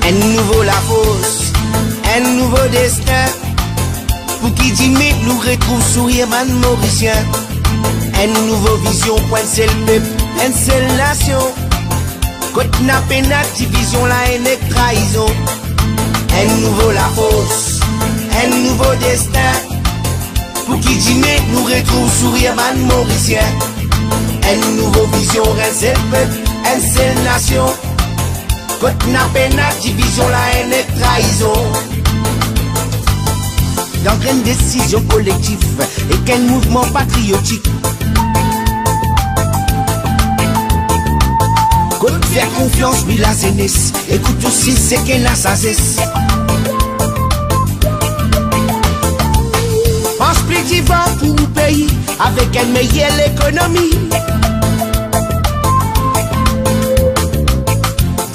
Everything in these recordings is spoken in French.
Un nouveau la fosse, un nouveau destin. Pour qui dit mais nous retrouve sourire man mauricien. Un nouveau vision pour un seul peuple, une seule nation. Côte n'a pénat, division la haine et trahison. Un nouveau la fosse, un nouveau destin. Pour qui dit mais nous retrouve sourire man mauricien. Un nouveau vision, un seul peuple, une seule nation. Côte n'a pénat, division la haine et trahison. Dans une décision collective et qu'un mouvement patriotique. Côte faire confiance, oui la jeunesse. Écoute aussi c'est qu'elle a sa cesse. Pense plus divin pour le pays avec une meilleure économie.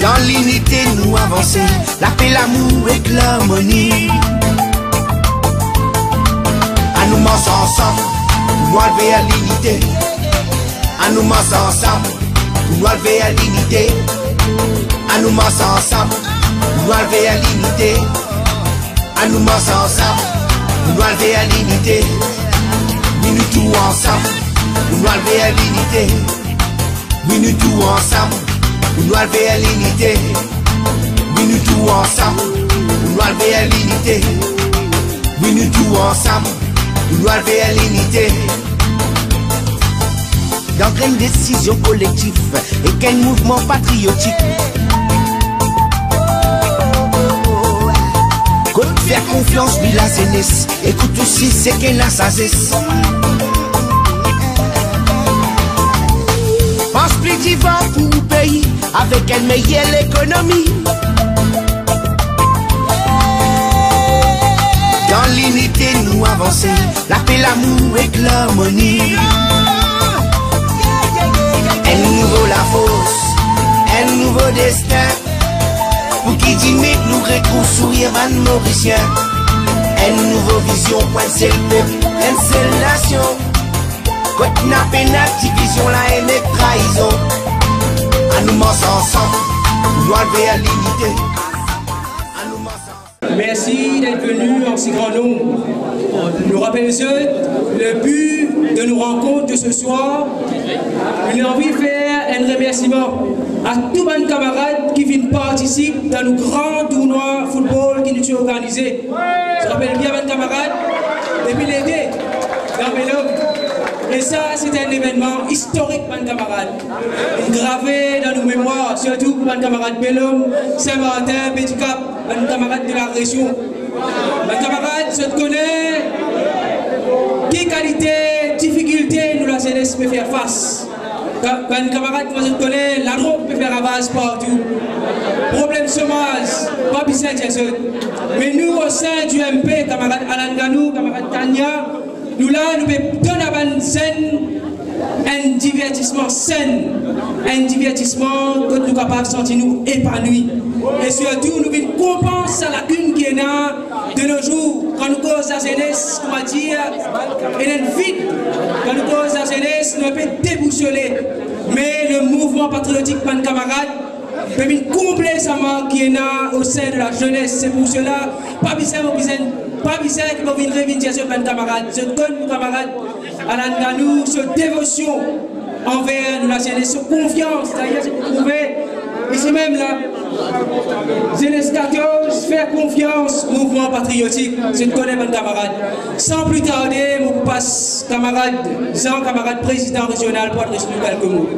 Dans l'unité nous avancer, la paix, l'amour et l'harmonie. À nous marcher ensemble, pour nous enlever à l'unité. À nous marcher ensemble, pour nous enlever à l'unité. À nous marcher ensemble, pour nous enlever à l'unité. À nous marcher ensemble, pour nous enlever à l'unité. Nous tout ensemble, pour nous enlever à l'unité. Nous tout ensemble, pour nous enlever à l'unité. Nous tout ensemble, pour nous enlever à l'unité. Nous tout ensemble. Nous enlever à l'unité. Dans une décision collective et qu'un mouvement patriotique. Côte faire confiance, oui la jeunesse. Écoute aussi c'est qu'elle a sa cesse. Pense plus divin pour le pays avec une meilleure économie. Dans l'unité nous avancer, la paix, l'amour et l'harmonie. Un nouveau la fosse, un nouveau destin. Pour qui dit mais nous retrouve sourire man mauricien. Un nouveau vision pour un seul peuple, une seule nation. Côte n'a pénat, division la haine et trahison. À nous marcher ensemble, nous enlever à l'unité. Merci d'être venus en si grand nombre. Nous rappelons le but de nos rencontres de ce soir. Nous avons envie de faire un remerciement à tous mes camarades qui viennent participer dans nos grands tournois football qui nous sont organisés. Je rappelle bien mes camarades depuis l'été dans Bellum. Et ça, c'est un événement historique, mes camarades. Gravé dans nos mémoires, surtout pour mes camarades Bellum, Saint-Martin, Béticap, mes camarades de la région. Mes camarades, je connais quelle qualité, difficulté nous la jeunesse peut faire face. Mes camarades, moi je connais, la drogue peut faire ravage partout. Problème chômage, pas besoin de mais nous au sein du MP, camarades Alan Ganou, camarades Tania, nous là, nous pouvons donner à une scène, un divertissement sain, un divertissement que nous sommes capables de sentir nous épanouis. Et surtout, nous voulons compenser la lacune qui est là de nos jours. Quand nous causons la jeunesse, comment dire, elle est vide. Quand nous causons la jeunesse, nous pouvons déboussoler. Mais le mouvement patriotique, mes camarades, peut combler sa marque qui est là au sein de la jeunesse. C'est pour cela, pas besoin qui va venir revendication de mes camarades. Je donne nos camarades à la Ganou, cette dévotion envers nous, la jeunesse, cette confiance. D'ailleurs, j'ai trouvé ici même là, jeunesse 14, faire confiance au mouvement patriotique. Je connais mes camarades. Sans plus tarder, je passe camarade Jean, camarade président régional pour adresser quelques mots.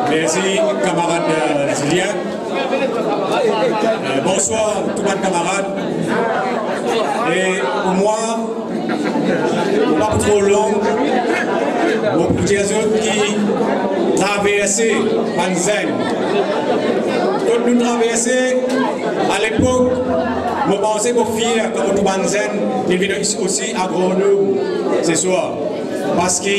Merci, camarade Julien. Bonsoir, tout le monde, camarades. Et pour moi, pas trop long, pour des autres qui traversent Panzen. Quand nous traversons, à l'époque, je pensais que fier comme tout Panzen, il vient aussi à Grenoble ce soir. Parce que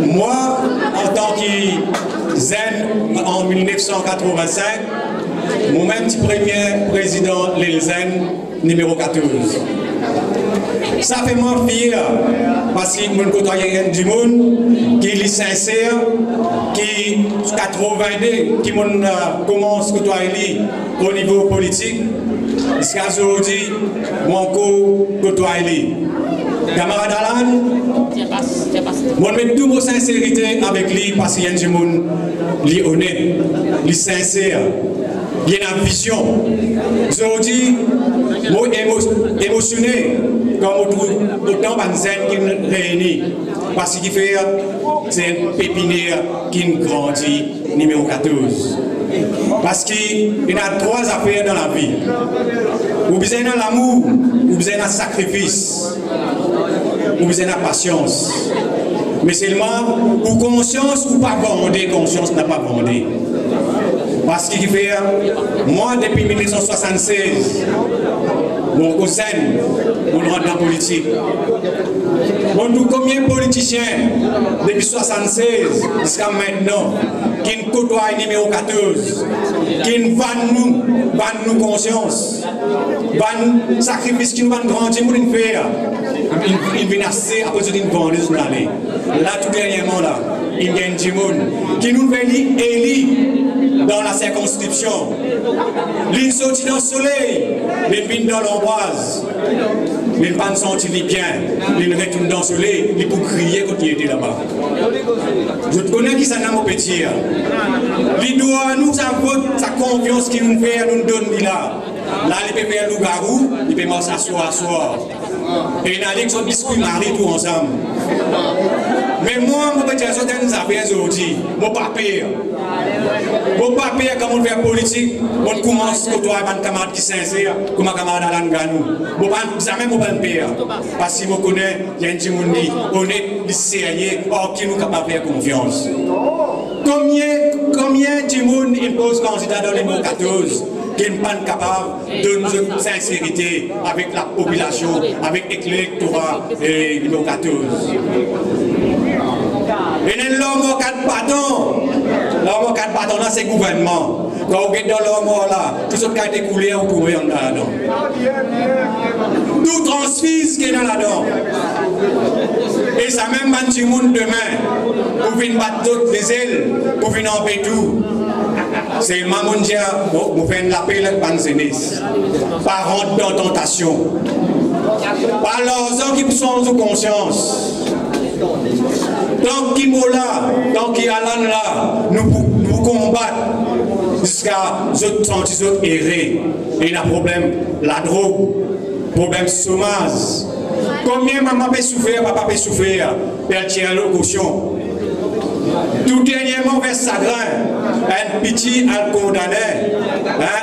moi, en tant que Zen en 1985, moi-même, petit premier président de l'Elzen, numéro 14. Ça fait moi fier parce que mon côtoyé du monde qui est sincère, qui 82, qui commence à côtoyer au niveau politique, jusqu'à aujourd'hui, mon côtoyer. Camarade Alan, je mets toute ma sincérité avec lui parce qu'il y a des gens qui sont honnêtes, qui sont sincères, qui ont une vision. Aujourd'hui, je suis émotionné comme autant de gens qui nous réunissent parce qu'il fait c'est un pépinière qui grandit, numéro 14. Parce qu'il y a 3 affaires dans la vie. Vous avez besoin de l'amour, vous avez besoin d'un sacrifice, vous avez besoin de la patience. Mais seulement, pour conscience ou pas vendée, conscience n'a pas vendée. Parce qu'il fait, moi depuis 1976, mon cousin, on rentre dans la politique. Bon, nous, combien de politiciens, depuis 1976 jusqu'à maintenant, qui nous côtoient numéro 14, qui nous vendent nous conscience, vendent sacrifice qui nous vendent grandir pour nous faire. Ils viennent assez à cause d'une vendeuse dans l'année. Là, tout dernièrement, là, il y a un monde qui nous veut élire dans la circonscription. Ils sortent dans le soleil, ils viennent dans l'ombrage. Ils ne pas sentir bien, ils retournent dans le soleil, ils pour crier quand ils étaient là-bas. Je connais qui ça n'a pas petit. Il doit nous avoir sa confiance qu'il nous fait, nous donne là. Là, il peut faire loup-garou, il peut s'asseoir. Et il a dit que son discours marie tout ensemble. Mais moi, je peux dire certaines affaires aujourd'hui, mon papier. Mon papier, quand on fait politique, on commence à côtoyer un camarade qui est sincère, comme un camarade Alan Ganou. Je ne jamais me père. Parce que je connais, il y a un gens qui est honnête, sérieux, or qui nous capable de faire confiance. Combien de gens imposent candidat dans les mots 14 qui n'est pas capable de nous sincérité avec la population, avec l'électorat numéro 14. Et l'homme 4 bâtons, l'homme 4 bâtons là c'est le gouvernement. Quand vous êtes dans l'homme là, tout ce qui a été coulé, vous pouvez en là-dedans. Tout transfise qui est dans là-dedans. Et ça même manche du monde demain, pour venir battre d'autres des ailes, pour venir en paix tout. C'est le maman qui vous fait l'appel à la jeunesse. Pas rentrer dans la tentation. Par leurs hommes qui sont sous conscience. Tant qu'il est là, tant qu'il est là, nous combattons jusqu'à nous sentir errer. Et il y a un problème, la drogue, problème chômage. Combien maman peut souffrir, papa peut souffrir, père tient le cochon. Tout dernièrement vers Sagrin, un petit a condamné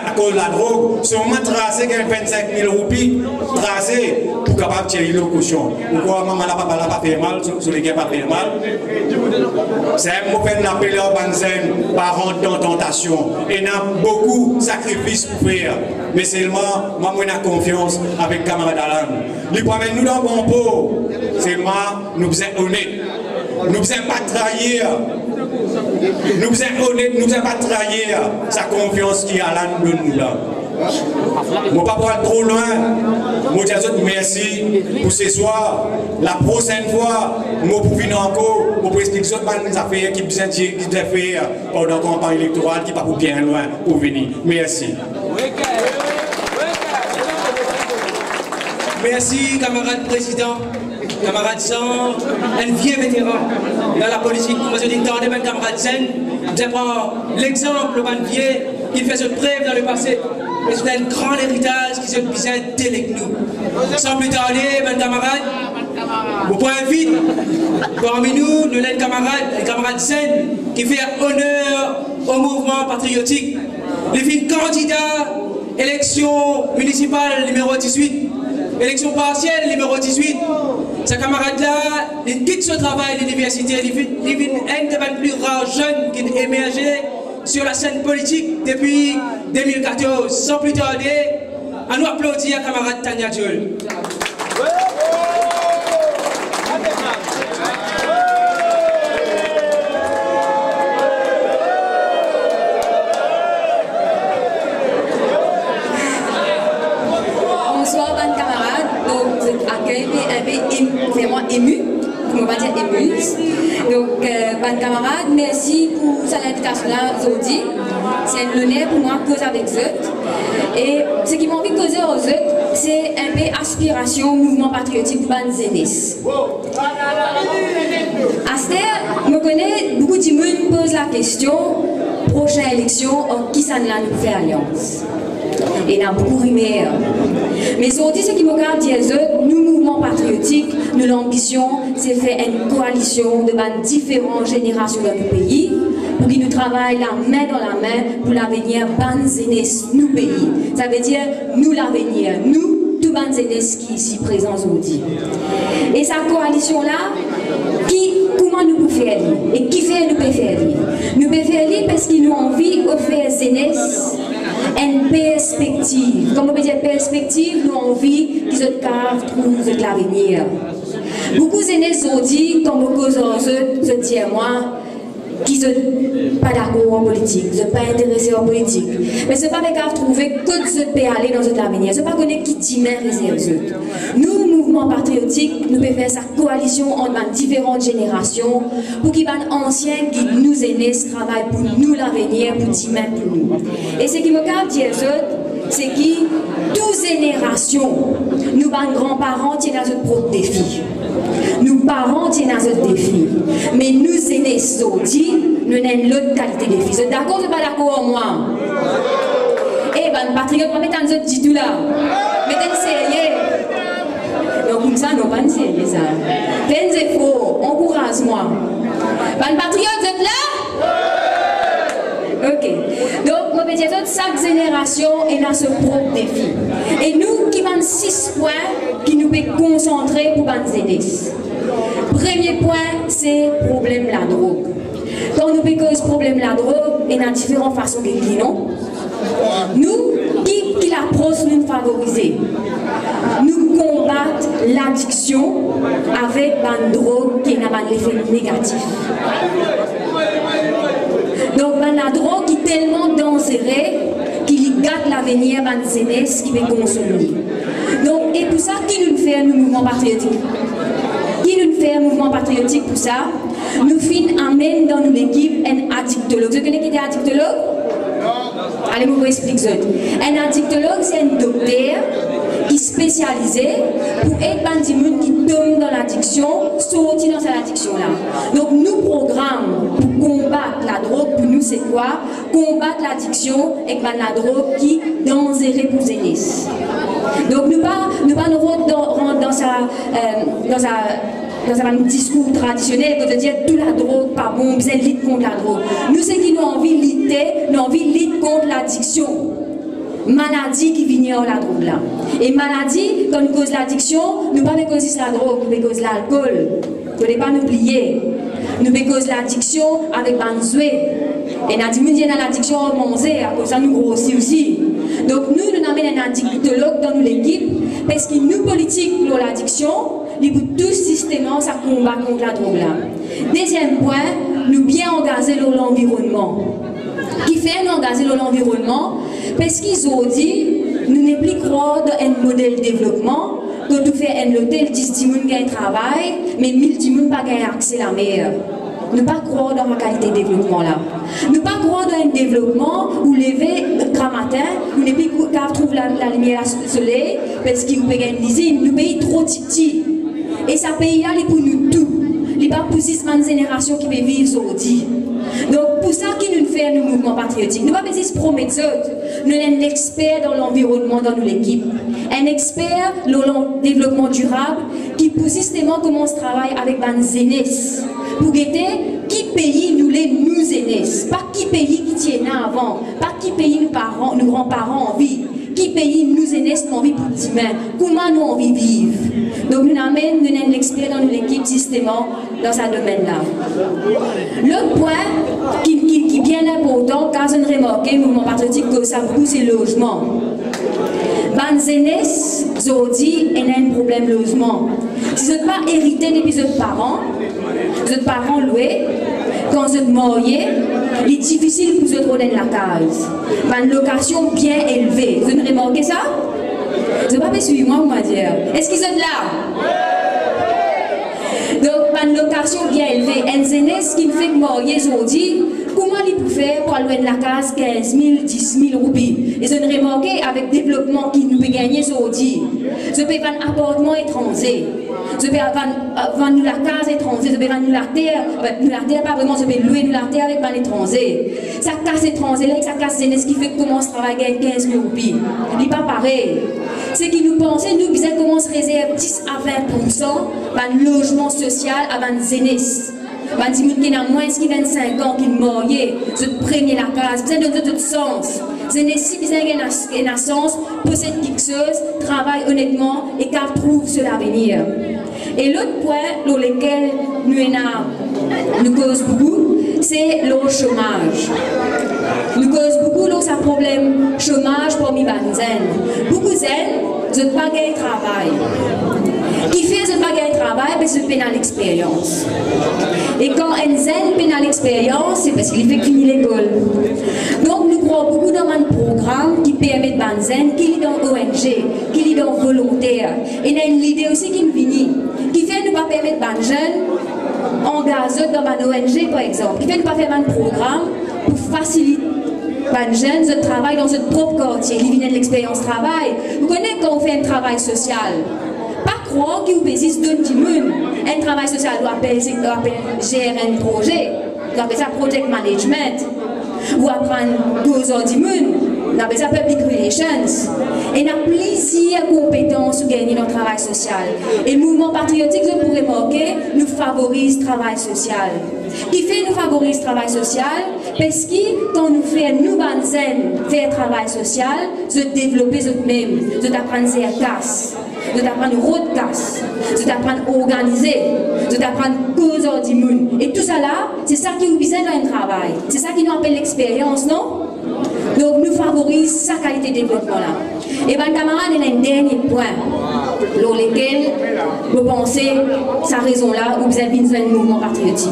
à cause de la drogue, seulement tracé 25 000 roupies, tracé pour capable de tirer le cochon. Pourquoi maman n'a pas fait mal, sur les gars pas fait mal? C'est un mot qu'on appelle Banzen, parents dans tentation. Et il y a beaucoup de sacrifices pour faire. Mais seulement, moi, j'ai confiance avec camarade Alan. Il promène nous dans le bon pot. Seulement, nous sommes honnêtes. Nous ne sommes pas trahir. Nous sommes honnêtes, nous ne sommes pas trahir sa confiance qui est à l'âne de nous là. Je ne vais pas aller trop loin. Je dis à vous merci pour ce soir. La prochaine fois, je vais venir encore pour expliquer les affaires qui besoin de faire pendant la campagne électorale qui ne pas pour bien loin pour venir. Merci. Merci, camarade président. Camarade Jean, un vieux vétéran dans la politique. Moi, je dis que dans camarade Zen, je prends l'exemple d'un vieux qui fait ce preuve dans le passé. Mais c'est un grand héritage qui se besoin d'élève nous. Sans plus tarder, mes camarades, vous pouvez vite, parmi nous, nous avons un camarade Zen qui fait honneur au mouvement patriotique. Il est candidat élection municipale numéro 18. Élection partielle numéro 18, ce camarade-là, il quitte ce travail de l'université, il est un des plus rares jeunes qui a émergé sur la scène politique depuis 2014. Sans plus tarder, à nous applaudir à camarade Tania Diol. Bonsoir, bonnes camarades. Donc, vous êtes à remarqué, un peu vraiment ému, on va dire émuse. Donc, bonnes camarades, merci pour cette invitation-là aujourd'hui. C'est un honneur pour moi de causer avec eux. Et ce qui m'a envie de causer aux autres, c'est un peu aspiration, mouvement patriotique pour les jeunesse. À ce terre, je connais beaucoup de monde pose la question, prochaine élection, qui ça nous fait alliance? Et il y a beaucoup rimé. Mais aujourd'hui, ce qui me garde dire, nous, mouvement patriotique, nous l'ambition, c'est faire une coalition de différentes générations dans le pays pour qu'ils nous travaillent la main dans la main pour l'avenir de nous pays. Ça veut dire nous l'avenir, nous, tous les jeunesse qui ici présents aujourd'hui. Et cette coalition-là, comment nous pouvons faire? Et qui fait nous pouvons faire? Nous pouvons faire parce qu'ils ont envie d'offrir jeunesse une perspective. Comme on peut dire perspective, nous avons envie qu'ils trouvent l'avenir. Beaucoup de jeunesse ont dit, comme beaucoup de dis moi, qui ne sont pas d'accord en politique, qui ne sont pas intéressés en politique. Mais ce n'est pas de trouver que ceux qui peuvent aller dans notre avenir. Ce n'est pas connaître qui t'imère les autres. Nous, mouvement patriotique, nous pouvons faire sa coalition entre différentes générations pour qu'ils les anciens qui nous aînés travaillent pour nous l'avenir, pour t'imère pour nous. Et ce qui me garde dire c'est que 12 générations, nous, grands-parents, tiennent à notre propre défi. Nous, parents, tiennent à notre défi. Mais nous, aînés, aujourd'hui, nous avons l'autre qualité de défi. Vous êtes d'accord ou pas d'accord avec moi? Eh bien, patriote, on va mettre un autre dit tout là. Mettez un sérieux. Donc, comme ça, non, pas un sérieux, ça. Faites faux, encourage-moi. Ben, patriote, vous êtes là? Ok. Donc, on va dire que chaque génération est dans ce propre défi. Et nous, qui avons 6 points qui nous pouvons concentrer pour nous aider. Premier point, c'est le problème de la drogue. Quand nous pouvons causer le problème de la drogue, il y a différentes façons de guérir. Nous, qui l'approche nous favoriser? Nous combattons l'addiction avec une drogue qui n'a pas d'effet négatif. Donc, la drogue qui est tellement dangereuse qu'il gâte l'avenir de la jeunesse qui peut consommer. Donc, et pour ça, qui nous fait un mouvement patriotique? Qui nous fait un mouvement patriotique pour ça? Nous amène dans notre équipe un addictologue. Vous connaissez qui est un addictologue? Allez, vous expliquer ça. Un addictologue, c'est un docteur qui est spécialisé pour aider les gens qui tombent dans l'addiction, sortir dans cette addiction-là. Donc, nous programmons pour combattre la drogue, pour nous, c'est quoi? Combattre l'addiction avec la drogue qui est dangereuse pour les jeunesse. Donc, nous ne pas nous rentrer dans un discours traditionnel de dire tout la drogue, pas bon, vous êtes lutte contre la drogue. Nous, c'est qui nous envie de lutter, nous envie de lutter contre l'addiction. Maladie qui vient de la drogue là. Et maladie, quand nous cause l'addiction, nous ne pouvons pas causer la drogue, nous pouvons causer l'alcool. Nous ne pouvons pas nous oublier. Nous pouvons causer l'addiction avec banzoué. Et nous avons l'addiction à manger, à cause ça nous grossit aussi. Donc nous amenons un addictologue dans l'équipe, parce que nous, politiques, pour l'addiction, nous pouvons tous systématiquement ça combat contre la drogue là. Deuxième point, nous bien engager dans l'environnement. Qui fait nous engager dans l'environnement? Parce qu'ils ont dit, nous ne plus croire dans un modèle de développement, que tout fait un hôtel, 10 personnes gagnent travail, mais 1000 personnes pas gagnent accès à la mer. Ne pas croire dans la qualité de développement là. Ne pas croire dans un développement où lever grand matin, nous ne pouvons pas trouver la lumière du soleil, parce qu'il y a une usine, nous pays trop petit. Et ce pays là, il est pour nous tous. Il n'est pas pour 6 générations qui peuvent vivre aujourd'hui. Donc, pour ça, qui nous fait un mouvement patriotique? Nous ne pouvons pas se promettre ça. Nous sommes un expert dans l'environnement dans notre équipe. Un expert dans le développement durable qui, pour systématiquement, commence à travailler avec les jeunesse. Pour guetter qui pays nous les nous jeunesse. Pas qui pays qui tient avant. Pas qui pays nos grands-parents en vie. Qui pays nous jeunesse nous envie pour demain. Comment nous envie vivre. Donc, nous amènons un expert dans l'équipe systématiquement dans ce domaine-là. L'autre point qui est bien important, car je ne remarque, le mouvement patriotique que ça beaucoup, c'est le logement. Ban jeunesse, aujourd'hui, il y a un problème de logement. Si vous n'êtes pas hérité depuis vos parents loués, quand vous êtes mariés, il est difficile pour vous de trouver la case. Une location bien élevée. Vous ne remarquez ça? Vous n'avez pas suivi moi, moi dire. Est-ce qu'ils sont là? Donc, une location bien élevée. Un zénès qui me fait marier aujourd'hui, comment il peut faire pour aller de la case 15 000, 10 000 roupies? Et je ne remarqué avec le développement qui nous peut gagner aujourd'hui. Je peux faire un appartement étranger. Je peux vendre la case étrangère. Je peux vendre la terre, pas vraiment, je peux louer la terre avec un étranger. Sa case étrangère, là, sa case zénès qui fait comment se travailler 15 000 roupies. Il n'est pas pareil. C'est qui nous pensait, nous, bizarre comment on se réserve 10 à 20% d'un logement social à un zénès. Un petit monde qui a moins de 25 ans, qui est marié, je prenais la case, vous avez de tout sens. Zénès, si vous avez un sens, possède quelque chose, travaille honnêtement et qu'elle trouve sur l'avenir. Et l'autre point dans lequel nous cause beaucoup, c'est le chômage. Nous cause beaucoup de problème chômage pour mes zen. Beaucoup de zen, je ne pas gagner travail. Qui fait je ne pas gagner travail, parce que je peine à l'expérience. Et quand un zen peine à l'expérience, c'est parce qu'il fait finir l'école. Donc nous croyons beaucoup dans un programme qui permet de zen, qui est dans ONG, qui est dans volontaire. Et il y a une idée aussi qui nous vient, qui fait ne pas permettre de jeunes engagés dans un ONG par exemple, qui fait ne pas faire un programme pour faciliter les jeunes de travail dans notre propre quartier, qui viennent de l'expérience travail. Vous connaissez quand on fait un travail social, pas croire qu'il existe d'un petit monde. Un travail social doit gérer un projet, doit appeler ça project management, ou apprendre 2 heures du monde. On appelle ça public relations. Et on a plusieurs compétences pour gagner dans le travail social. Et le mouvement patriotique, je pourrais marquer, nous favorise le travail social. Qui fait nous favorise le travail social? Parce que quand nous faisons nous faire travail social, je développer nous-mêmes, je t'apprendre à casse, je t'apprendre route casse, je t'apprendre à organiser, je t'apprendre cause du monde. Et tout ça là, c'est ça qui nous besoin dans un travail. C'est ça qui nous appelle l'expérience, non? Donc nous favorisons sa qualité de développement là. Et bien camarades, il y a un dernier point dans lequel vous pensez sa raison là où vous avez besoin d'un mouvement patriotique.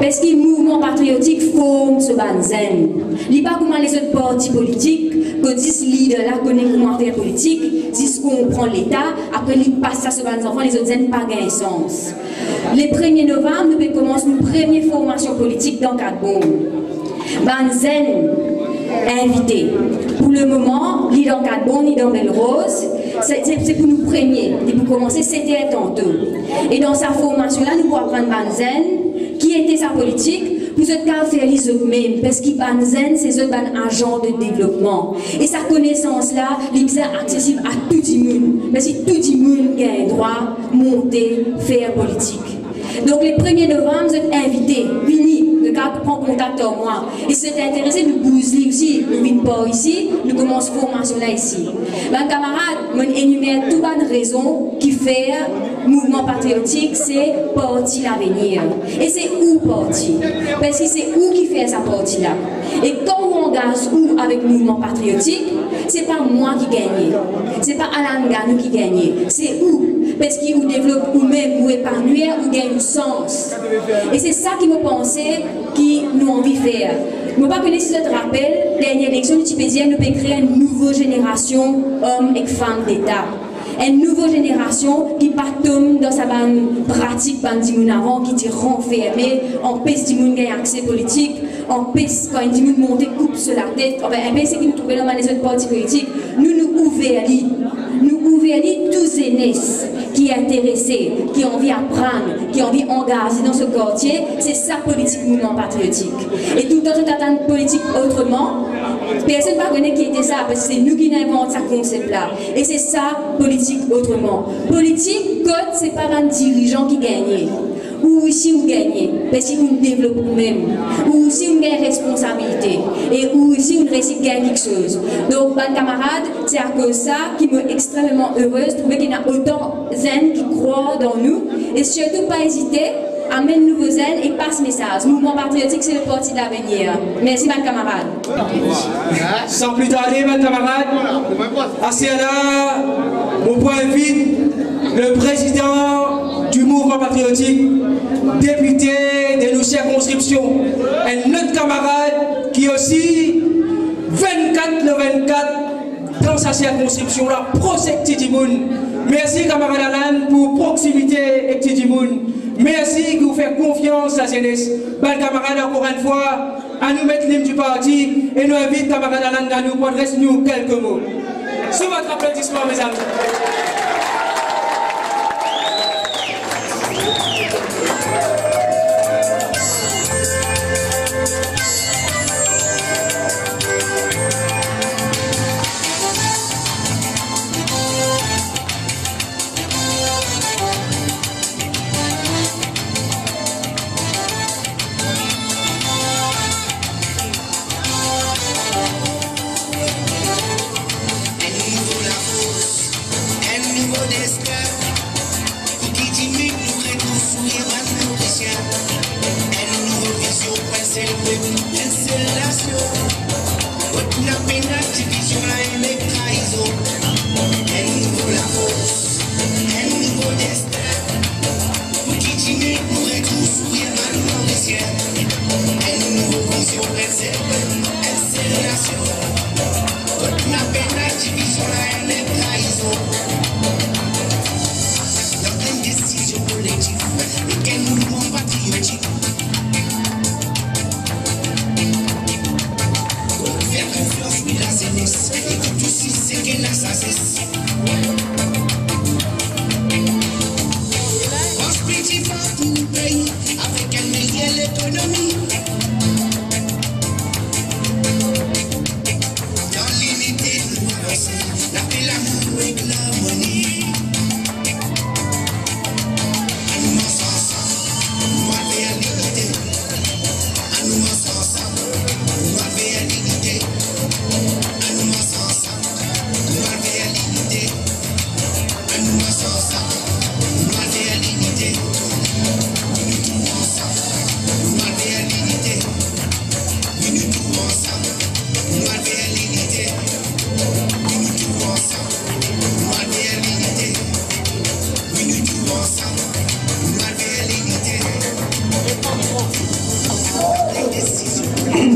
Parce que le mouvement patriotique forme ce banzen. Il n'est pas comme les autres partis politiques, que 10 leaders là connaissent comment faire politique, 10 qu'on prend l'État, après ils passent ça sur les enfants, les autres n'ont pas gagné sens. Le 1er novembre, nous commençons une première formation politique dans Cadbon. Banzen invité. Pour le moment, ni dans Cadbon, ni dans Belle Rose, c'est pour nous premiers. Et pour commencer, c'était tantôt. Et dans sa formation-là, nous pouvons apprendre Banzen, qui était sa politique, pour ce cas faire les autres mêmes. Parce que Banzen, c'est un agent de développement. Et sa connaissance-là, il est accessible à tout le monde. Parce que tout le monde a un droit de monter, faire politique. Donc, le 1er novembre, vous êtes invités, venez, le cas prend contact avec moi. Et si vous êtes intéressé, nous bousez aussi, nous venons pas ici, nous commençons la formation là ici. Ben, camarades, je énumère toutes les raisons qui fait mouvement patriotique, c'est parti l'avenir. Et c'est où parti? Parce que c'est où qui fait sa partie là. Et quand on engage où avec le mouvement patriotique, c'est pas moi qui gagne, c'est pas Alan Ganou qui gagne, c'est où? Parce qu'il développe ou même ou épanouir ou gagne du sens. Et c'est ça qui me pensait qui nous envie de faire. Je ne sais pas si je te rappelle, dernière élection, tu peux dire nous pouvons créer une nouvelle génération hommes et femmes d'État. Une nouvelle génération qui partout dans sa pratique avant, qui dit renfermé, empêche du monde gagner accès politique, empêche quand du monde monter coupe sur la tête. Enfin, c'est qui nous trouvons dans les autres partis politiques. Nous ouvrons. Nous ouvrons tous les aînés qui sont intéressés, qui ont envie d'apprendre, qui ont envie d'engager dans ce quartier. C'est ça politique mouvement patriotique. Et tout le temps, je t'attends politique autrement. Personne ne va connaître qui était ça, parce que c'est nous qui inventons ce concept-là. Et c'est ça, politique autrement. Politique, code, c'est pas un dirigeant qui gagne. Ou si vous gagnez, parce que vous développez vous-même. Ou si vous gagnez responsabilité. Et ou si vous réussissez à gagner quelque chose. Donc, mes camarades, c'est à cause de ça qui me extrêmement heureuse de trouver qu'il y a autant de zen qui croient dans nous. Et surtout, pas hésiter. Amène nouveaux zen et passe message. Mouvement patriotique, c'est le parti de l'avenir. Merci, mes camarades. Sans plus tarder, mes camarades, à Siena, on peut inviter le président du mouvement patriotique, député de nos circonscriptions, un autre camarade qui est aussi 24 le 24 dans sa sa circonscription, la prosec Tidimoun. Merci, camarade Alan, pour proximité avec Tidimoun. Merci de vous faire confiance, la jeunesse. Bal camarade, encore une fois, à nous mettre l'hymne du parti et nous invite, camarade Alan, à nous adresser nous quelques mots. Sous votre applaudissement, mes amis.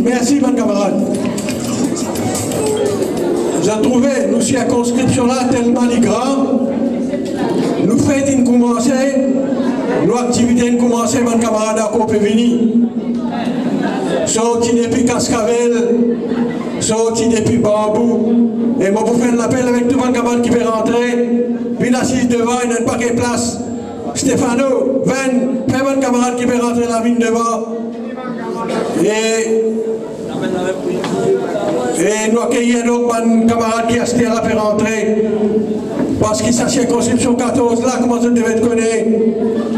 Merci, mon camarade. J'ai trouvé nos circonscriptions-là tellement grandes. Nous faisons commencer, nos activités commencer, mon camarade, à Copévini. Sorti depuis Cascavel, sorti depuis Bambou. Et moi, vous faites l'appel avec tout mon camarade qui veut rentrer. Puis assise devant, il n'y a pas de place. Stéphano, 20, fais mon camarade qui veut rentrer la mine devant. Et nous accueillons donc mon camarade qui a acheté à la faire rentrer. Parce que sa circonscription 14, là, comment ça devait être connu,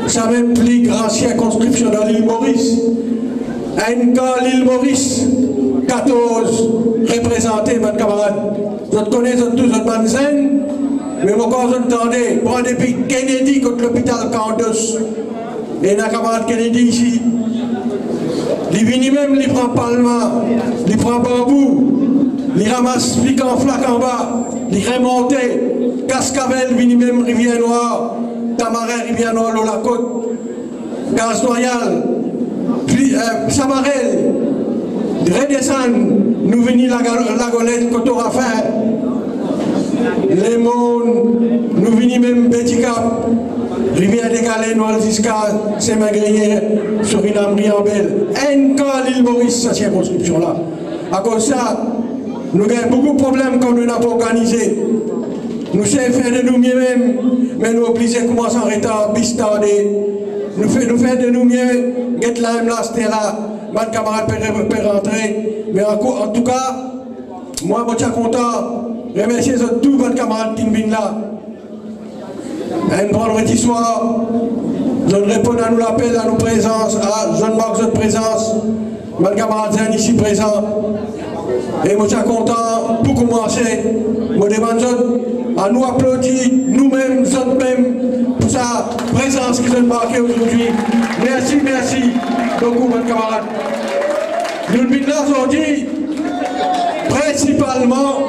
ça même plus grande circonscription dans l'île Maurice. Un cas, l'île Maurice, 14 représentés, mon camarade. Vous connaissez tous votre manzen, mais moi, quand vous entendez, prendre depuis Kennedy contre l'hôpital Candos, et un camarade Kennedy ici. Il vient même, il prend Palma, il prend Bambou, il ramasse flic en flac en bas, il remonte, Cascavel, il vient même Rivière Noire, Tamarin, Rivière Noire, la côte, Gaz Royal, Samarel, redescend, nous venons la Golette, Cotorafin, Les Mondes, nous venons même Béticap, Rivière des Galets, Noisisca, Saint-Magrier, Suriname, Riambel. Un cas l'île Maurice, sa circonscription-là. À cause de ça, nous avons beaucoup de problèmes quand nous n'avons pas organisé. Nous savons faire de nous-mêmes, mais nous obligés de commencer en retard, bistander. Nous faisons de nous-mêmes, get là, c'était là, mon camarade peut rentrer. Mais en tout cas, moi, je suis content. Remercier tous vos camarades qui viennent là. Un vendredi soir, je réponds à nous l'appel, à nos présences, à Jean-Marc, votre présence, mon camarade Zane ici présent. Et moi, je suis content pour commencer. Je demande à nous applaudir, nous-mêmes, nous-mêmes, pour sa présence qui nous marquée aujourd'hui. Merci, merci beaucoup, mon camarade. Nous venons là aujourd'hui, principalement,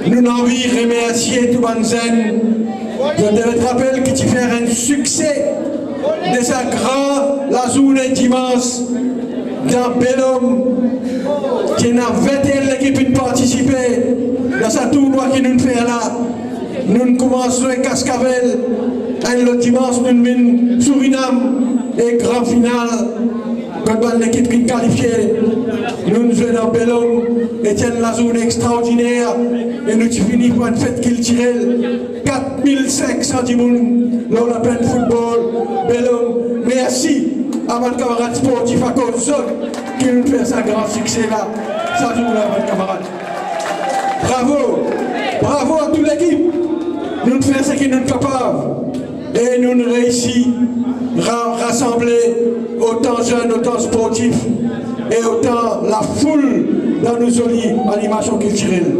nous avons envie de remercier tout le monde. Je te rappelle que tu fais un succès de sa grand, la journée dimanche, dans Bellum, qui a 21 équipes qui participent dans ce tournoi qui nous fait là. Nous commençons à Cascavel, le dimanche, nous venons Suriname et grand final. Quand l'équipe qui est qualifiée, nous jouons dans Bellum, Etienne la zone extraordinaire, et nous finissons par une fête qu'il tire 4500 personnes dans la pleine football, Bellum. Merci à mon camarade sportif à cause qui nous fait ce grand succès là. Ça joue là, mon camarade. Bravo, bravo à toute l'équipe. Nous faisons ce qui nous est capable. Et nous réussissons à rassembler autant jeunes, autant sportifs et autant la foule dans nos jolies animations culturelles.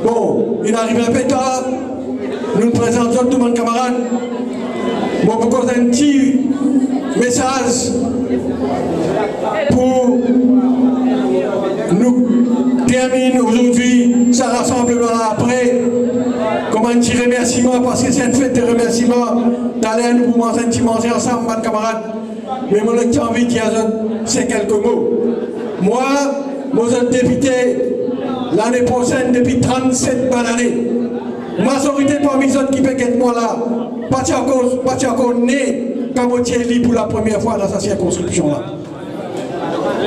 Bon, il arrive un peu tard. Nous présentons tout mon camarade. Bon, pour cause un petit message pour nous terminer aujourd'hui ce rassemblement après. Comment un petit remerciement, parce que c'est une fête de remerciement. D'aller nous pour manger ensemble, mes camarades. Mais moi, j'ai envie de dire c'est quelques mots. Moi, je suis député l'année prochaine depuis 37 bonnes années. Majorité parmi les autres qui peuvent être moi là, pas encore né comme on pour la première fois dans sa circonscription là.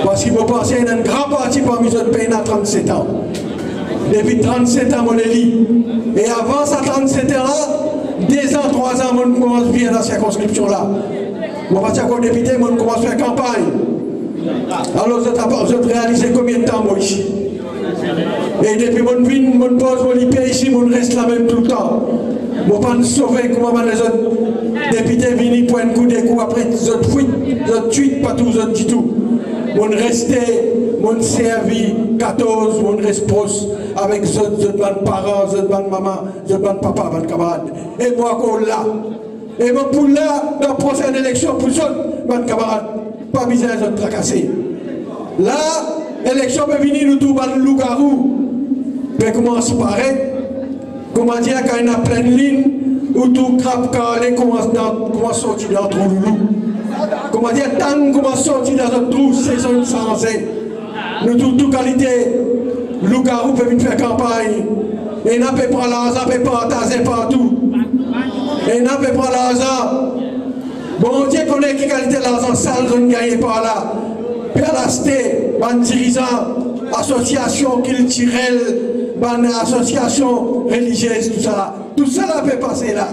Parce qu'il faut penser à une grande partie parmi les autres pays à 37 ans. Depuis 37 ans, on est libre. Et avant ça, 37 ans là, 2 ans, 3 ans, on commence bien dans la circonscription là. Moi, parce qu'on est député, on commence à faire campagne. Alors, vous avez réalisé combien de temps, moi, ici? Et depuis mon vie, mon pose, mon IP ici, mon reste là même tout le temps. Moi, pas nous sauver comment les autres députés viennent pour un coup de coup après, les autres fuites, les autres tuites, pas tous, les autres du tout. Mon resté, mon servi 14, mon respose avec les autres parents, les autres mamans, les autres papas, mes camarades. Et moi, encore là. Et moi, pour là, dans la prochaine élection, pour les autres, mes camarades, pas besoin de se tracasser. Là, l'élection peut venir, nous tout dans le loup-garou. Mais comment se paraît? Comment dire quand il y a pleine ligne, où tout crabe calé commence à sortir dans le trou loulou. Comment dire, tant qu'on va sortir dans un trou, c'est une sensée. Nous, toute qualité, loup-garou peut venir faire campagne. Et n'a pas prendre l'argent, n'a pas partager partout. Et n'a pas prendre l'argent. Bon Dieu connaît qui qualité l'argent sale, je ne gagne pas là. Puis à la cité, un dirigeant, association culturelle, association religieuse, tout ça là. Tout ça là peut passer là.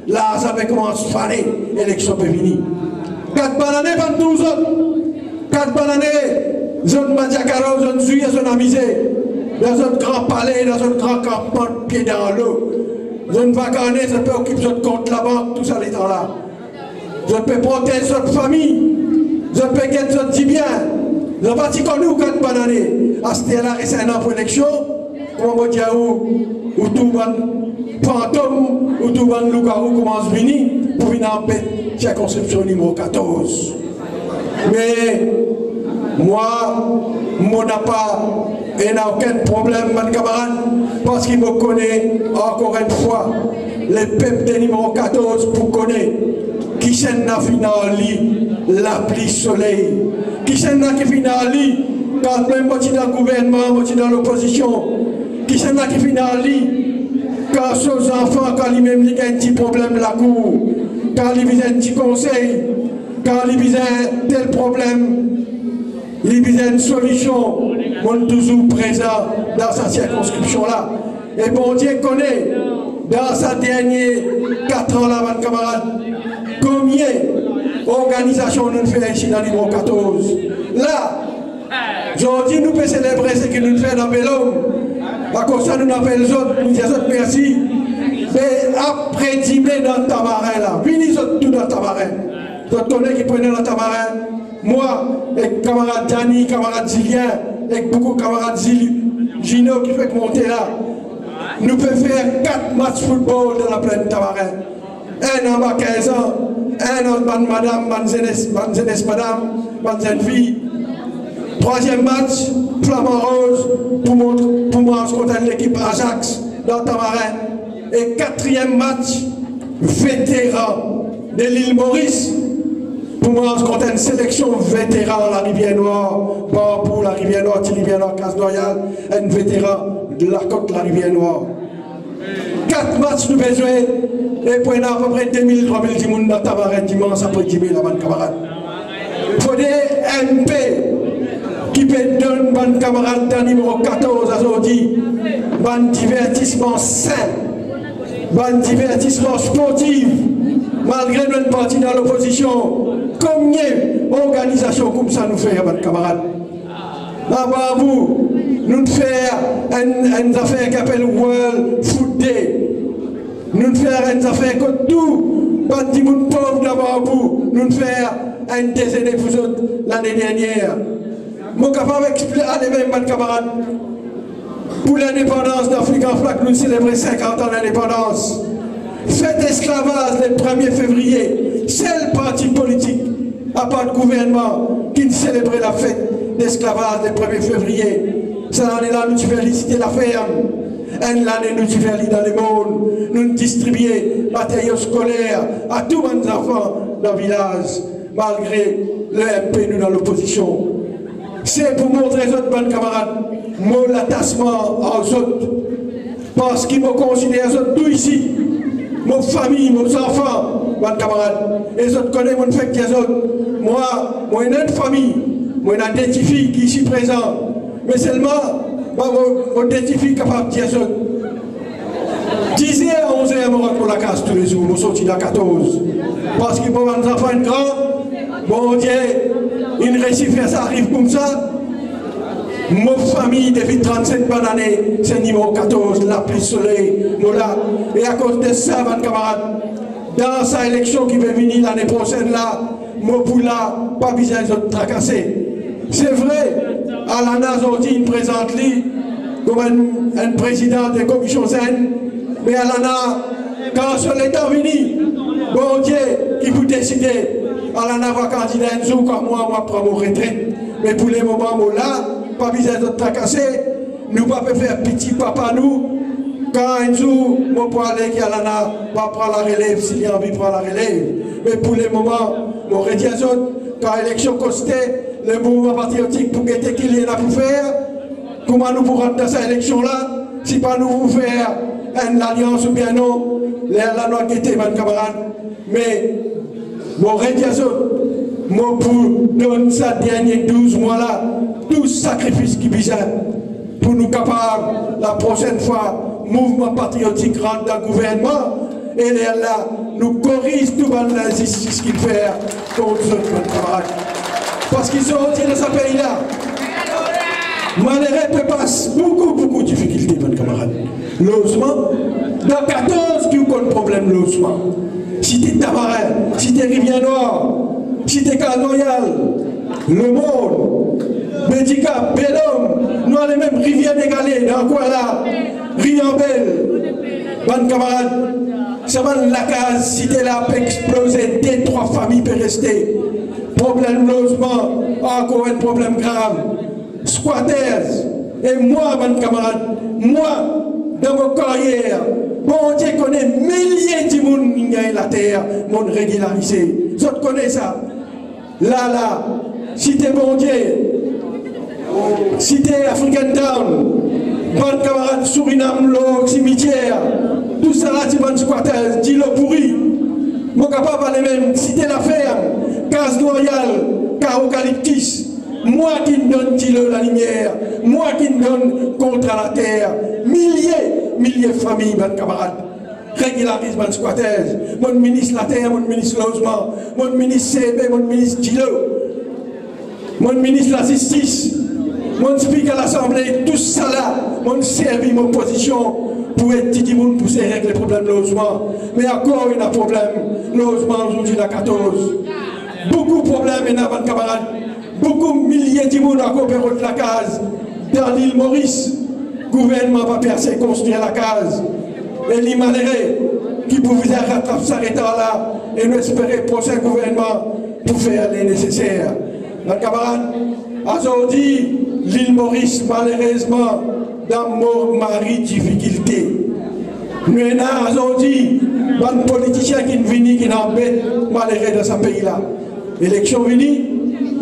Là, ça peut commencer à faire, l'élection peut venir. 4 bananes, pas 12 autres. 4 bananes, zone Madiakaro, zone Zuya, zone Amisé. Dans un grand palais, dans un grand campement de pied dans l'eau. Zone Vacané, ça peut occuper votre compte la banque, tout ça les temps là. Je peux protéger votre famille. Je peux gagner votre dit bien. Je ne vais pas dire qu'on nous 4 bananes. À ce là, c'est un an pour l'élection. Comment on va dire où tout le fantôme, où tout le loup-garou commence à venir pour venir en paix. Circonscription numéro 14. Mais moi, mon n'a pas, et n'a aucun problème, mon camarade, parce qu'il me connaît encore une fois, les peuples de numéro 14 pour connaître qui sont dans le final, la pluie soleil, qui sont dans le final, quand même moi je suis dans le gouvernement, moi je suis dans l'opposition, qui sont dans le final, quand ces enfants, quand ils même ont un petit problème la cour, quand ils ont un petit conseil, quand ils ont tel problème, ils ont une solution, on est toujours présent dans sa circonscription là. Et bon Dieu connaît, dans sa dernière 4 ans là, mon camarade, combien d'organisations nous fait ici dans le numéro 14. Là, aujourd'hui nous pouvons célébrer ce que nous faisons dans Bellum. À cause de ça, nous appelons les autres, nous disons merci. Mais après dîner dans le Tamarin là, venez tout dans le Tamarin. Vous connaissez qui prenaient dans le Tamarin. Moi, avec camarade Dani, camarade Zilien, avec beaucoup de camarades Gino qui fait monter là. Nous pouvons faire 4 matchs de football dans la plaine Tamarin. Un an à 15 ans, un an de madame, jeunesse madame, jeune fille. 3e match, Flamand Rose, pour moi, contre l'équipe Ajax dans Tamarin. Et 4e match, vétéran de l'île Maurice, Pour moi, on compte une sélection vétéran la Rivière Noire, pour la Rivière Noire, la Rivière Noire, Casse-Noyal, un vétéran de la côte de la Rivière Noire. 4 matchs nous besoin, et pour à peu près 2000, 3000 personnes dans Tamaret dimanche après 10 000 avant camarades. Pour des MP qui peut donner un camarade dans numéro 14 aujourd'hui, un divertissement sain, un divertissement sportif, malgré notre parti dans l'opposition. Combien d'organisations comme ça nous fait, mes camarades? Là-bas, nous faisons une affaire qui s'appelle World Food Day. Nous faisons une affaire que tout, pas de monde pauvre d'abord, nous faisons un déjeuner pour eux l'année dernière. Je suis capable d'expliquer à mes camarades, pour l'indépendance d'Afrique en flaque, nous célébrons 50 ans d'indépendance. Fête d'esclavage le 1er février, c'est le parti politique, à part le gouvernement, qui célébrait la fête d'esclavage le 1er février. Cette année-là, nous félicitons la ferme. Une année, nous félicitons dans le monde. Nous distribuons matériaux scolaires à tous les enfants dans le village, malgré le MP, nous dans l'opposition. C'est pour montrer aux autres bonnes camarades mon attachement aux autres. Parce qu'ils me considèrent aux autres tout ici. Mon famille, mes enfants, mes camarades. Et les autres connaissent mon fait des autres. Moi, j'ai une autre famille. Moi, j'ai des filles qui sont présentes. Mais seulement, mon des filles capable de dire ça. 10h à 11h, je rentre pour la case tous les jours. Je sortis à 14. Parce que pour mes enfants, une grande, bon Dieu, une récifère, ça arrive comme ça. Mon famille, depuis 35 bonnes années, c'est numéro 14, la pluie soleil, là. Et à cause de ça, mes camarades, dans sa élection qui va venir l'année prochaine, là, mon poula, pas besoin de tracasser. C'est vrai, Alana Zordi présente lui comme un président de la commission saine, mais Alana, quand sur l'État venu, bon Dieu, il vous décider, Alana va candidat un jour comme moi prends mon retraite. Mais pour les moments là, pas besoin de tracasser, nous ne pouvons pas faire petit papa nous. Quand un jour, mon poêle qui Alana va prendre la relève, s'il a envie de prendre la relève. Mais pour les moments, mon rédiation, quand l'élection costait, le mouvement patriotique pour guetter qu'il y en a pour faire, comment nous pourrons rentrer dans cette élection-là, si pas nous pour faire une alliance ou bien non, la noix guetter, mes camarades. Mais mon rédiation, moi pour donner ça dernier 12 mois-là, tout sacrifice qui besoin pour nous capables, la prochaine fois, mouvement patriotique rentre dans le gouvernement, et là, nous corrige tout l'injustice qu'il fait contre ce camarades. Parce qu'ils sont aussi dans ce pays-là. Malheureux peut passer beaucoup de difficultés, mes camarades. Logement, dans 14 qui ont un problème de logement. Cité Tamaret, cité Rivière Noire, cité Casse-Noyal, Le Monde, Bédicap, Bellhomme, nous avons les mêmes rivières d'égalées, dans quoi là, Riambel, mes camarades. Ça va la case, cité là, peut exploser, 2-3 familles peuvent rester. Problème de logement, encore un problème grave. Squatters. Et moi, mes camarades, moi, dans mon carrière, bon Dieu connaît milliers de monde qui gagnent la terre, monde régularisé. Vous connaissez ça? Là, cité bon Dieu, cité African Town, bon camarade Suriname, l'eau, cimetière, tout ça là, c'est bon squatters, dit le pourri. Mon capable aller même citer la ferme, Casse-Noyal, Eucalyptus. Moi qui me donne la lumière, moi qui me donne contre la terre, milliers de familles, mes camarades. Régularise mes squatters, mon ministre la terre, mon ministre logement, mon ministre CB, mon ministre Dilo, mon ministre la justice, mon speaker à l'Assemblée, tout ça là, mon servi, mon position pour être petit monde pour régler les problèmes de logement. Mais encore, il y a un problème, logement aujourd'hui à 14. Beaucoup de problèmes, mes camarades. Beaucoup de milliers de monde à coopérer de la case. Dans l'île Maurice, le gouvernement va percer construire la case. Et les malheureux qui pouvaient rattraper ça là et nous espérer le prochain gouvernement pour faire les nécessaires. Mes camarades, aujourd'hui, l'île Maurice, malheureusement, dans mort, mari, difficulté. Nous avons aujourd'hui, des politiciens qui viennent, qui n'embêtent malheureux dans ce pays-là. élection venue,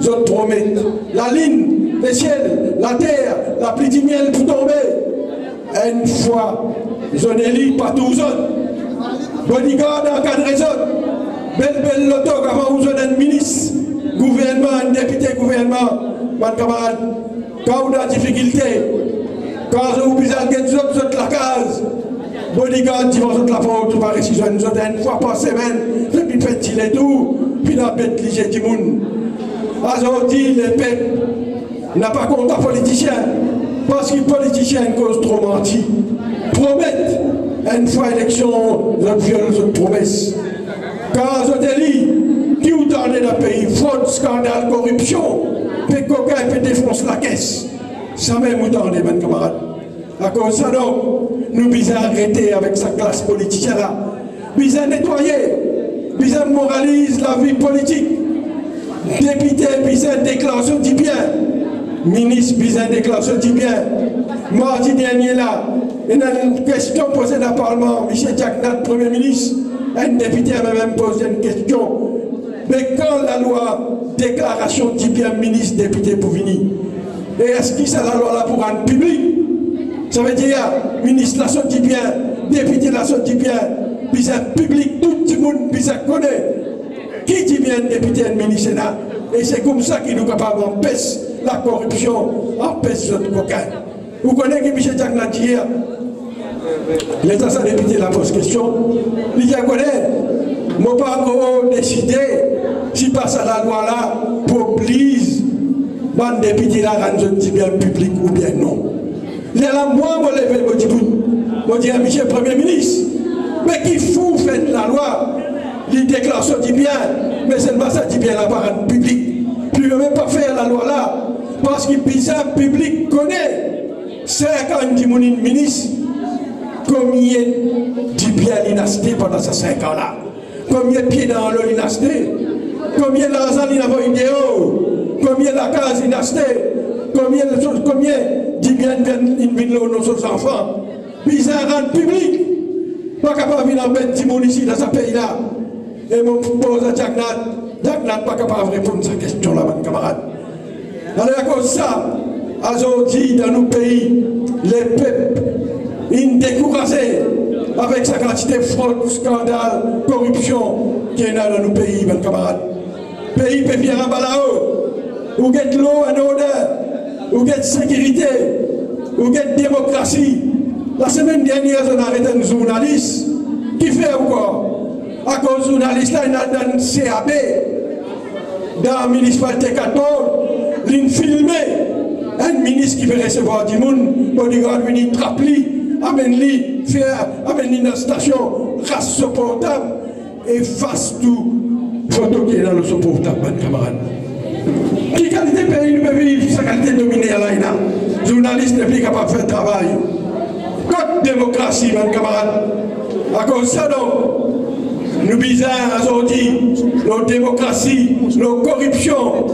je promets la ligne, le ciel, la terre, la pluie du miel pour tomber. Une fois, je n'ai lu pas tous les autres. Bodyguard encadré les autres. Belle loto avant vous êtes un ministre, gouvernement, un député gouvernement, mon camarade, quand vous avez des difficultés, quand vous avez des autres la case, bodyguard qui vont la faute, vous avez une fois par semaine, puis faites-il et tout, puis la bête lige du monde. Aujourd'hui, les peuples n'ont pas compte à politiciens, parce que les politiciens causent trop menti, promettent une fois élection, ils violent cette promesse. Quand je te dis, qui vous donne dans le pays, fraude, scandale, corruption, puis coquin, puis défonce la caisse. Ça même vous donne, mes camarades. À cause de ça, donc, nous devons arrêter avec sa classe politicienne-là. Nous devons nettoyer, nous devons moraliser la vie politique. Député, nous devons déclarer du bien. Ministre, nous devons déclarer du bien. Mardi dernier, là, il y a une question posée dans le Parlement. M. Jacknat, Premier ministre, un député m'a même posé une question. Mais quand la loi déclaration dit bien ministre, député pour venir, et est-ce que c'est la loi là pour rendre public? Ça veut dire, ministre la sorti bien, député la sorti bien, puis c'est public, tout le monde puis ça connaît. Qui dit bien député et ministre là? Et c'est comme ça qu'il nous capable d'empêcher la corruption, empêcher notre coquin. Vous connaissez que M. Jacknat dit hier? L'État s'est député la pose question. Il dit, moi pas décider si passe à la loi là pour oblige mon député là rendre un bien public ou bien non. Il y a là, moi, je lever le dit, je dis à M. Premier ministre, mais qui fout fait la loi, il déclare ça dit bien, mais seulement ça dit bien là par un public. Puis il ne veut même pas faire la loi là, parce que le public connaît. C'est quand il dit mon ministre, combien de bien il a acheté pendant ces 5 ans là, combien de pieds dans l'eau il a acheté, combien d'argent il a envoyé dehors, combien de la case il a acheté, combien de bien il vient nos enfants, puis ça rend public, pas capable de mettre du monde ici dans ce pays là, et mon pose à Jacknat pas capable de répondre à cette question là, mon camarade. Alors à cause de ça, aujourd'hui dans nos pays, les peuples, ils découragés avec sa quantité de fraude, scandale, corruption qui est dans nos pays, mes camarades. Le pays peut bien en bas là-haut. Où est l'eau en odeur, où est sécurité, où est démocratie. La semaine dernière, on a arrêté un journaliste qui fait quoi? À cause du journaliste, là, il a dans le CAB, dans la municipalité 14, il a filmé un ministre qui veut recevoir du monde, pour dire qu'il venir trapper. Amène-lui dans la station, race ce portable et fasse tout photo qui est dans le portable, mes camarades. Qui qualité de pays nous peut vivre, sa qualité dominée là, journaliste n'est plus capable de faire travail. Côte démocratie, mes camarades. À cause de ça, donc, nous bizarres aujourd'hui, nos démocraties, nos corruptions,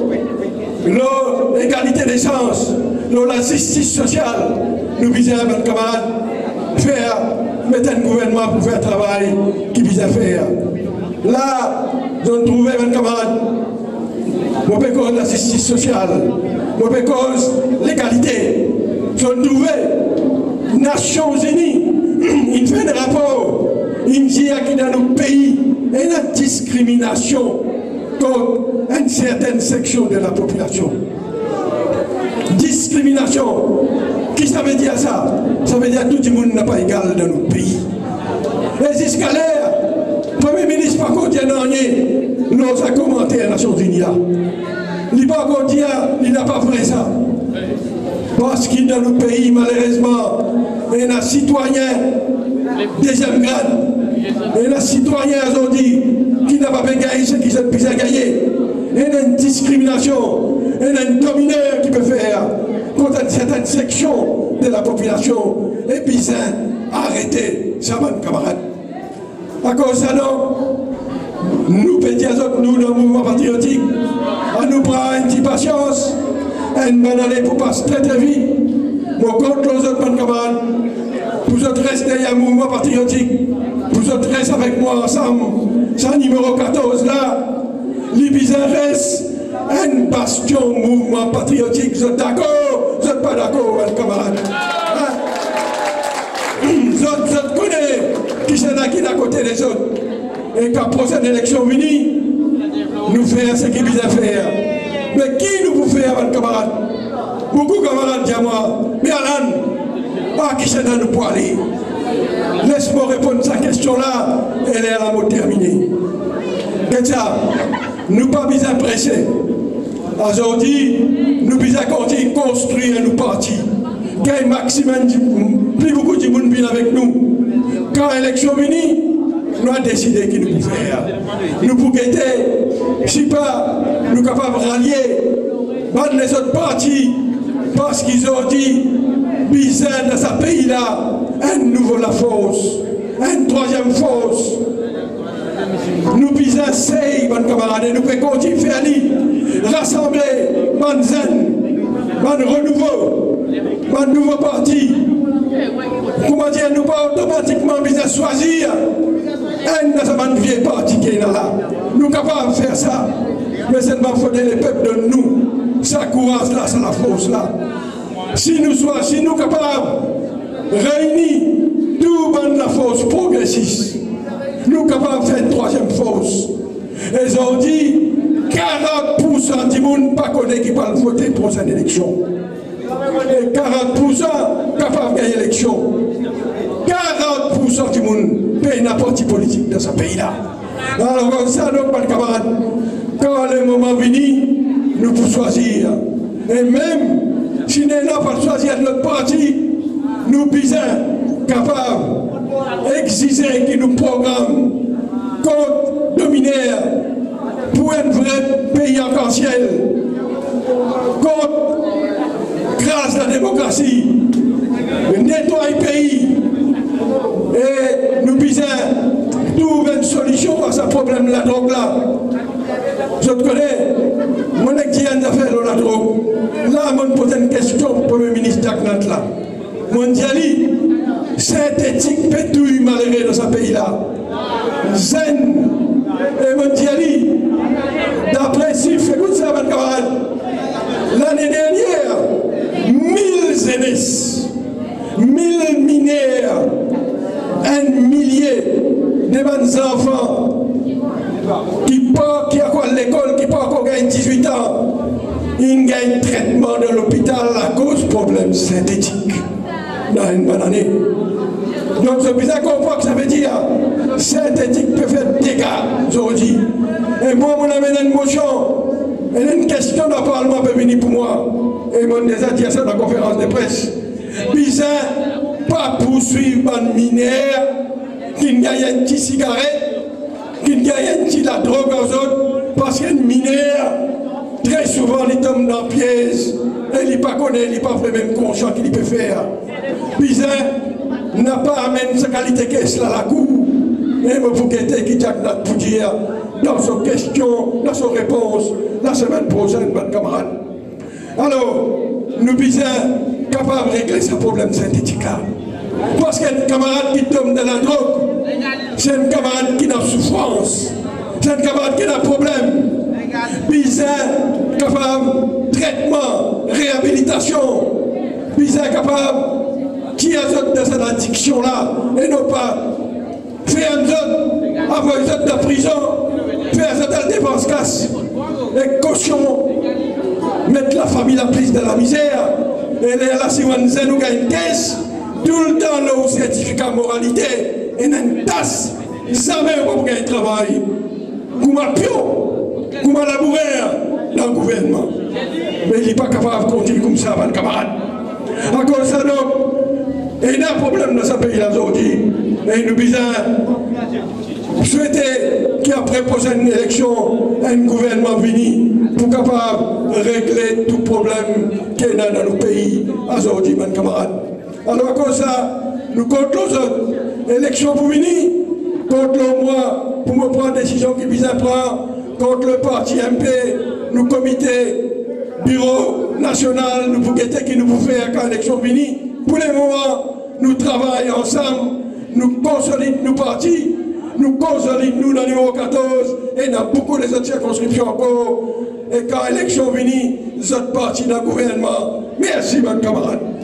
nos égalités des chances, nos la justice sociale, nous bizarres, mes camarades. Mettre un gouvernement pour faire un travail qui vise à faire. Là, je trouve mes camarades, je peux cause la justice sociale, je peux cause l'égalité. Je trouve Nations Unies, il fait des rapports, il dit qu'il y a dans nos pays une discrimination contre une certaine section de la population. Discrimination. Qui ça veut dire ça? Ça veut dire que tout le monde n'a pas égal dans notre pays. Les escalaires, le Premier ministre par contre, il nous a commenté à Nations Unies. Il par contre, il n'a pas fait ça. Parce que dans notre pays, malheureusement, il y a des citoyens deuxième grade. Il y a des citoyens aujourd'hui qui n'ont pas gagné ce qu'ils ont pu gagner. Il y a une discrimination. Il y a un domineur qui peut faire contre une certaine section de la population. Et puis ça, arrêtez, ça va, camarades. À cause de ça, nous, pédiazotes, nous, dans le mouvement patriotique, on nous prend une petite patience, une bonne année pour passer très très vite. Moi, contre les autres, mes camarades, vous autres restez derrière le mouvement patriotique, vous autres restez avec moi ensemble, c'est le numéro 14 là. l'Ibiza reste un bastion mouvement patriotique. Vous êtes d'accord? Vous n'êtes pas d'accord, mes camarades? Vous connaissez qui c'est là qui est à côté des autres. Et qu'à la prochaine élection venue, nous faisons ce qu'il faut faire. Mais qui nous peut faire, mes camarades? Beaucoup de camarades disent à moi, mais Alan, qui c'est là nous pour aller? Laisse-moi répondre à cette question-là, elle est à la mot terminée. Et ça, nous ne sommes pas pressés. Aujourd'hui, nous devons construire nos partis. Quel maximum, plus beaucoup de monde vient avec nous. Quand l'élection venue, nous avons décidé qu'il nous pouvons faire. Nous pouvons guetter, si pas, nous sommes capables de rallier les autres partis parce qu'ils ont dit, bizarre dans ce pays-là, un nouveau la force, une troisième force. Nous pisons 6, mes camarades, et nous pouvons continuer à faire rassembler, mon zen, mon renouveau, mon nouveau parti. Comment dire, nous pas automatiquement choisir un de ces vieux partis qui est là. Nous sommes capables de faire ça, mais c'est pas faudrait les peuples de nous. Ça courage là, c'est la force là. Si nous sommes capables de réunir toute la force progressiste, nous sommes capables de faire une troisième force. Ils ont dit 40% du monde ne connaît qui va voter pour cette élection. Et 40% capables de gagner l'élection. 40% du monde paye un parti politique dans ce pays-là. Alors comme ça, donc, mes camarades, quand le moment venu, nous pouvons choisir. Et même si nous n'avons pas choisi notre parti, nous sommes capables d'exiger qu'il nous programme contre le mineur pour un vrai pays arc-en-ciel, contre, grâce à la démocratie, nettoyer le pays. Et nous devons trouver une solution à ce problème de la drogue là. Je te connais, mon ex-diane d'affaires de la drogue. Là, je me pose une question au Premier ministre Daknat là. Mon diali, synthétique pétouille malgré dans ce pays-là. Zen. Et mon diali, d'après chiffres, écoute ça, mon camarade. L'année dernière, 1000 zénis, 1000 mineurs, 1 millier de bons enfants qui ont à l'école, qui pas encore 18 ans, ils gagnent traitement de l'hôpital à cause de problèmes synthétiques dans une bonne année. Donc c'est bizarre qu'on voit que ça veut dire synthétique peut faire des dégâts aujourd'hui. Et moi, on amène une motion, et une question dans le Parlement peut venir pour moi. Et moi, déjà dit ça dans la conférence de presse. Bizarre, pas poursuivre un mineur qui gagne un petit cigarette, qui gagne un petit la drogue aux autres, parce qu'un mineur, très souvent, il tombe dans le piège, et il ne connaît, il n'est pas vraiment conscient qu'il peut faire. Bizarre, n'a pas amené sa qualité qu'est-ce là la cour. Et me vous guettez qui Jack n'a pour dire dans sa question, dans sa réponse, la semaine prochaine, mes camarades. Alors, nous sommes capables de régler ce problème synthétique-là. Parce qu'un camarade qui tombe dans la drogue, c'est un camarade qui a souffrance, c'est un camarade qui a problème. Bizarre, capable de traitement, réhabilitation, bizarre, capable qui a dans cette addiction-là et non pas faire un autre, avoir un autre de prison, faire un autre de dépense casse, et caution, mettre la famille la prise de la misère, et là, si on nous gagne une caisse, tout le temps, le certificat moralité, et une tasse, jamais on va gagner le travail. Comment pion, comment labourer dans le gouvernement. Mais il n'est pas capable de continuer comme ça, mes camarades. À cause de ça, donc, il y a un problème dans ce pays-là aujourd'hui. Et nous devons souhaiter qu'après la prochaine élection, un gouvernement venu pour capable de régler tout problème qu'il y a dans nos pays aujourd'hui, mes camarades. Alors, à cause de ça, nous comptons les autres. Élection pour venir, contre le mois pour me prendre des décisions qui visent à prendre, contre le parti MP, nous comité, bureau national, nous pouvons qui nous pouvons faire quand l'élection finit. Pour les moments, nous travaillons ensemble, nous consolidons nos partis nous causons nous dans le numéro 14 et dans beaucoup de autres circonscriptions encore. Et quand l'élection venue, vous êtes partis dans le gouvernement. Merci, mes camarades.